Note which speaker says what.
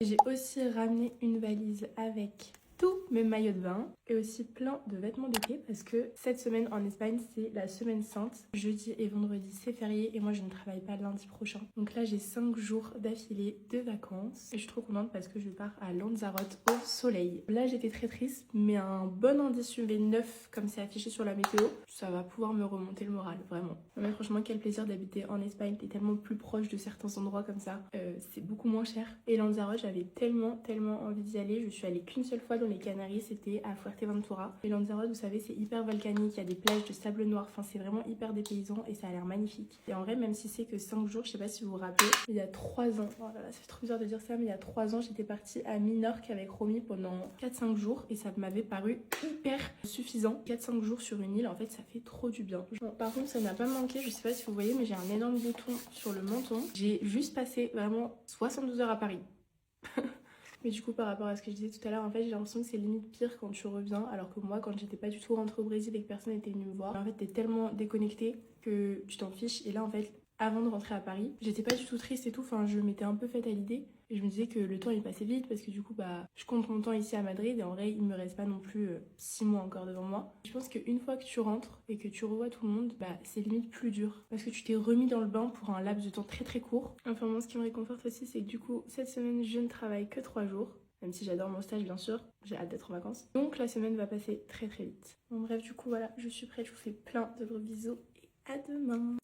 Speaker 1: J'ai aussi ramené une valise avec tous mes maillots de bain et aussi plein de vêtements d'été parce que cette semaine en Espagne c'est la semaine sainte. Jeudi et vendredi c'est férié et moi je ne travaille pas lundi prochain. Donc là j'ai 5 jours d'affilée de vacances et je suis trop contente parce que je pars à Lanzarote au soleil. Là j'étais très triste mais un bon indice UV 9 comme c'est affiché sur la météo, ça va pouvoir me remonter le moral vraiment. Non mais franchement quel plaisir d'habiter en Espagne, t'es tellement plus proche de certains endroits comme ça, c'est beaucoup moins cher. Et Lanzarote j'avais tellement envie d'y aller, je suis allée qu'une seule fois dans les Canaries, c'était à Fuerteventura. Et Lanzarote, vous savez, c'est hyper volcanique, il y a des plages de sable noir, enfin c'est vraiment hyper dépaysant et ça a l'air magnifique. Et en vrai, même si c'est que 5 jours, je sais pas si vous vous rappelez, il y a 3 ans, oh là là, ça fait trop bizarre de dire ça, mais il y a 3 ans, j'étais partie à Minorque avec Romy pendant 4-5 jours et ça m'avait paru hyper suffisant. 4-5 jours sur une île, en fait, ça fait trop du bien. Bon, par contre, ça n'a pas manqué, je sais pas si vous voyez, mais j'ai un énorme bouton sur le menton. J'ai juste passé vraiment 72 heures à Paris. Mais du coup par rapport à ce que je disais tout à l'heure, en fait j'ai l'impression que c'est limite pire quand tu reviens, alors que moi quand j'étais pas du tout rentrée au Brésil et que personne n'était venu me voir, en fait t'es tellement déconnecté que tu t'en fiches. Et là en fait avant de rentrer à Paris, j'étais pas du tout triste et tout, enfin je m'étais un peu faite à l'idée et je me disais que le temps il passait vite parce que du coup bah je compte mon temps ici à Madrid et en vrai il me reste pas non plus 6 mois encore devant moi. Je pense qu'une fois que tu rentres et que tu revois tout le monde, bah c'est limite plus dur parce que tu t'es remis dans le bain pour un laps de temps très court. Enfin moi ce qui me réconforte aussi c'est que du coup cette semaine je ne travaille que 3 jours. Même si j'adore mon stage bien sûr, j'ai hâte d'être en vacances. Donc la semaine va passer très vite. Bon bref du coup voilà, je suis prête, je vous fais plein de gros bisous et à demain.